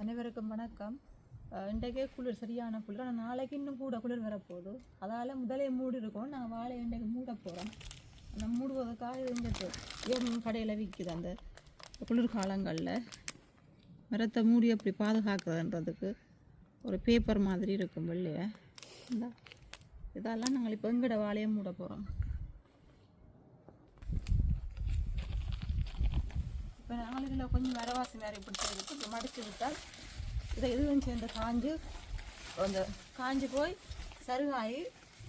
அனைவருக்கும் வணக்கம். இன்றைக்கே குளிர் சரியான குளிர், ஆனால் நாளைக்கு இன்னும் கூட குளிர் வரப்போகுது. அதால் முதலே மூடி இருக்கோம். நாங்கள் வாழை இன்றைக்கு மூட போகிறோம். நம்ம மூடுவதற்காக இங்கே கடையில் விற்கிது. அந்த குளிர்காலங்களில் மரத்தை மூடி அப்படி பாதுகாக்கிறதுன்றதுக்கு ஒரு பேப்பர் மாதிரி இருக்கும் வெள்ளைய. இந்த இதெல்லாம் நாங்கள் இப்போ எங்கட வாழையை மூட போகிறோம். இப்போ நாங்கள் இதில் கொஞ்சம் வரவாசி வேறு இப்படி செய்துட்டு இப்போ மடித்து விட்டால் இதை எதுவும் சேர்ந்து அந்த காஞ்சி போய் சருகாகி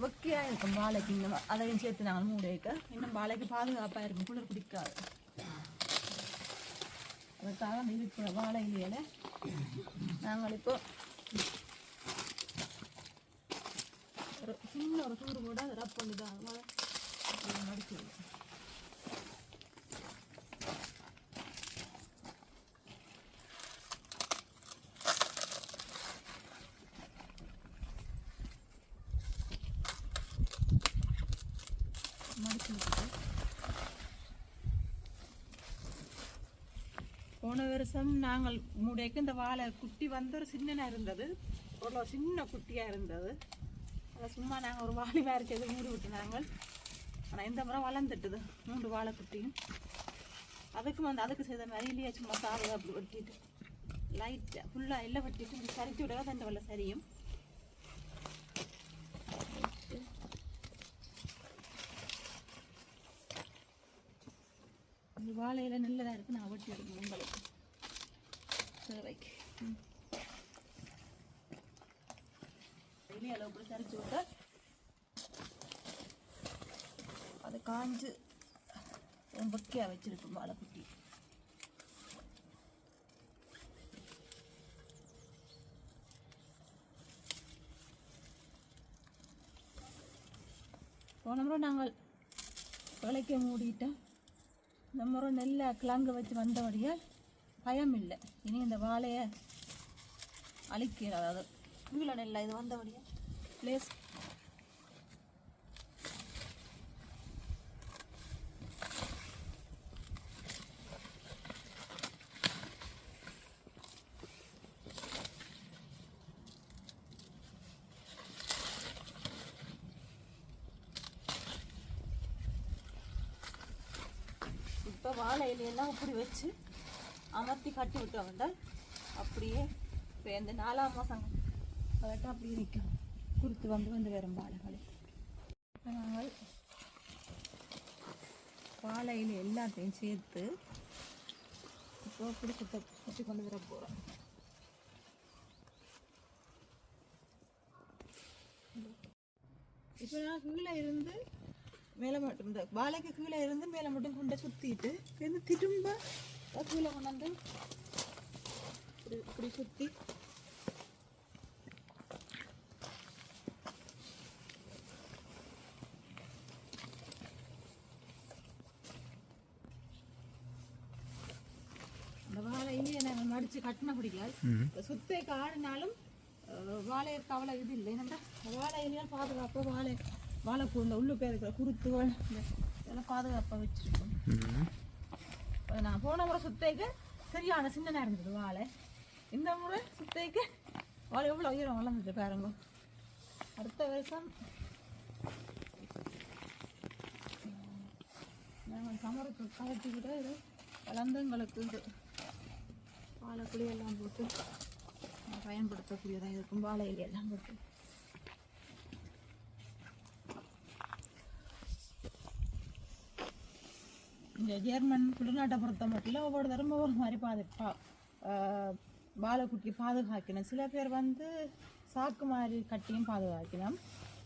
வெக்கையாக இருக்கும் வாழைக்கு. இந்த அதையும் சேர்த்து நாங்கள் மூட வைக்க இன்னும் வாழைக்கு பாதுகாப்பாக இருக்கும், குளிர் பிடிக்காது. அதுக்காக அந்த இருக்கிற வாழை இலையில நாங்கள் இப்போ ஒரு சின்ன ஒரு தூர் கூட அதை ரப் பண்ணி தான் மடிச்சு விடுவோம். போன வருஷம் நாங்கள் மூடைக்கு இந்த வாழை குட்டி வந்து ஒரு சின்னனா இருந்தது, ஒரு சின்ன குட்டியாக இருந்தது. அதை சும்மா நாங்கள் ஒரு வாழை வேறு செய்து மூடி விட்டு நாங்கள். ஆனால் இந்த முறை வளர்ந்துட்டுது 3 வாழை குட்டியும். அதுக்கு செய்த மாதிரி இல்லையா, சும்மா சாதம் அப்படி வெட்டிட்டு லைட்டாக ஃபுல்லாக எல்லாம் வெட்டிட்டு இப்படி சரிச்சு விட தண்டை வெள்ளை சரியும். வாழையில நல்லதாக இருக்குது, நான் வெட்டி எடுக்கணும் உங்களுக்கு சேவைக்கு. இலையில இப்படி சரிச்சு விட்டா அது காஞ்சு வெக்கையாக வச்சிருக்கும் வாழைக்குட்டி. போன முறை நாங்கள் விளைக்க மூடிட்டோம். இந்த முறை நெல்லை கிழங்கு வச்சு வந்தபடியால் பயம் இல்லை. இனி இந்த வாழையை அழிக்கிற, அதாவது கீழே நெல்லை இது வந்தபடியால் பிளேஸ் இப்போ வாழை இலையெல்லாம் இப்படி வச்சு அமர்த்தி கட்டி விட்டோம் வந்தால் அப்படியே இப்போ இந்த 4ஆம் மாதம் கரெக்டாக அப்படியே நிற்கும். குறுத்து வந்து வரும் வாழைகள். இப்போ நாங்கள் வாழை இலை எல்லாத்தையும் சேர்த்து இப்போ இப்படி சுற்றி கொண்டு வர போகிறோம். இப்போ நான் கீழே இருந்து மேலே மட்டும், இந்த வாழைக்கு கீழே இருந்து மேலே மட்டும் கொண்டை சுற்றிட்டு இருந்து திரும்ப கீழே கொண்டாந்து இப்படி சுற்றி அந்த வாழையிலேயே நாங்கள் மடித்து கட்டின பிடிக்காது. சுத்தை காடினாலும் வாழைக்கு அவ்வளோ இது இல்லை. என்னென்னா வாழையிலேயே பாதுகாப்பாக வாழைப்பூ இந்த உள்ளுக்கு இருக்கிற குருத்துகள் இதெல்லாம் பாதுகாப்பாக வச்சுருக்கோம். நான் போன முறை சுத்தைக்கு சரியான சின்னதாக இருந்தது வாழை. இந்த முறை சுத்தைக்கு வாழை எவ்வளோ உயரம் வளர்ந்துட்டு பாருங்க. அடுத்த வருஷம் நாங்கள் சமரத்து கலட்டிக்கிட்ட இது வளர்ந்தங்களுக்கு இது வாழை புளியெல்லாம் போட்டு பயன்படுத்தக்கூடியதாக இருக்கும். வாழை இலையெல்லாம் போட்டு இந்த ஜெர்மன் குளிர்நாட்டை பொறுத்த மட்டும் ஒவ்வொரு தரம் ஒவ்வொரு மாதிரி வாழைக்குட்டி பாதுகாக்கணும். சில பேர் வந்து சாக்கு மாதிரி கட்டியும் பாதுகாக்கணும்.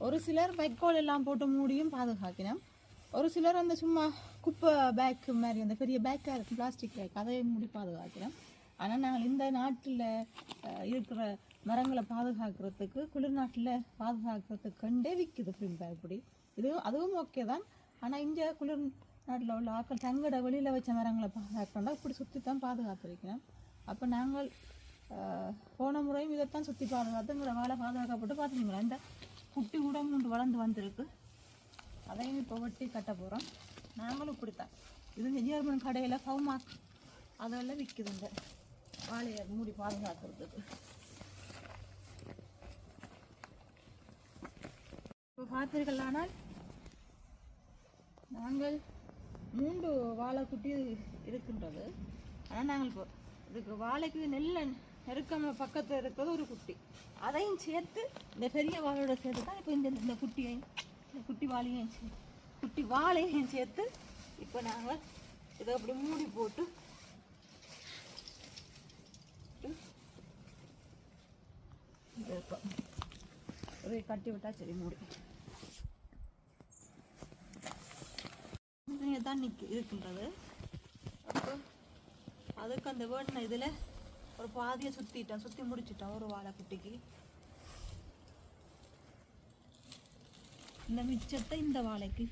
ஒரு சிலர் வைக்கோல் எல்லாம் போட்டு மூடியும் பாதுகாக்கணும். ஒரு சிலர் அந்த சும்மா குப்பை பேக் மாதிரி அந்த பெரிய பேக்காக இருக்கும், பிளாஸ்டிக் பேக், அதை மூடி பாதுகாக்கணும். ஆனால் நாங்கள் இந்த நாட்டில் இருக்கிற மரங்களை பாதுகாக்கிறதுக்கு குளிர்நாட்டில் பாதுகாக்கிறதுக்கு கண்டே விற்குது ஃபிலிம் பேக். இப்படி அதுவும் ஓகே தான். ஆனால் இங்கே குளிர் நாட்டில் உள்ள ஆக்கள் தங்கட வெளியில் வச்ச மரங்களை பாதுகாக்கணும்னா இப்படி சுற்றி தான் பாதுகாத்து வைக்கணும். அப்போ நாங்கள் போன முறையும் இதைத்தான் சுற்றி பாதுகாத்துங்கிற வாழை பாதுகாக்கப்பட்டு பார்த்துங்களா. இந்த குட்டி கூட 3 வளர்ந்து வந்திருக்கு. அதையும் இப்போ வெட்டி கட்ட போகிறோம். நாங்களும் இப்படித்தான். இது ஜெர்மன் கடையில் ஃபவுமாக் அதெல்லாம் விற்குதுங்க. வாழையை மூடி பாதுகாக்கிறதுக்கு. இப்போ பார்த்தீர்களானால் நாங்கள் 3 வாழைக்குட்டி இருக்கின்றது. ஆனால் நாங்கள் இப்போ இதுக்கு வாழைக்கு நெல்ல நெருக்கம பக்கத்தில் இருக்கிறது ஒரு குட்டி, அதையும் சேர்த்து இந்த பெரிய வாழையோட சேர்த்து தான் இப்போ இந்த குட்டியையும் இந்த குட்டி வாழையையும் சேர்த்து இப்போ நாங்கள் இதை அப்படி மூடி போட்டு ஒரு கட்டி விட்டா சரி மூடி தான் இருக்கின்றது. அப்போ அதுக்கு அந்த வேண இதில் ஒரு பாதியை சுற்றி முடிச்சிட்டோம் ஒரு வாழை குட்டிக்கு. இந்த மிச்சத்தை இந்த வாழைக்கு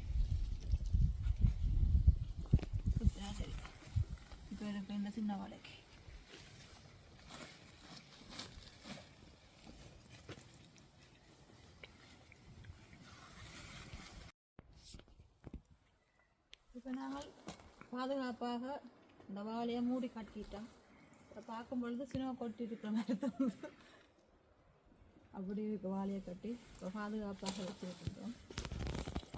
சுற்றினா சரி. இப்போ இருக்க இந்த சின்ன வாழைக்கு இப்போ நாங்கள் பாதுகாப்பாக இந்த வாழையை மூடி கட்டிட்டோம். அதை பார்க்கும் பொழுது சினிமா கொட்டி இருக்கிற மாதிரி தோணுது. அப்படி இருக்க வாழையை கட்டி இப்போ பாதுகாப்பாக வச்சுருக்கோம்.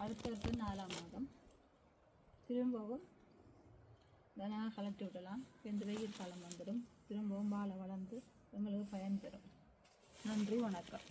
அடுத்தடுத்து 4ஆம் மாதம் திரும்பவும் இதை நாங்கள் கலட்டி விடலாம். இந்த வெயில் காலம் வந்துடும், திரும்பவும் வாழை வளர்ந்து எங்களுக்கு பயன் தரும். நன்றி, வணக்கம்.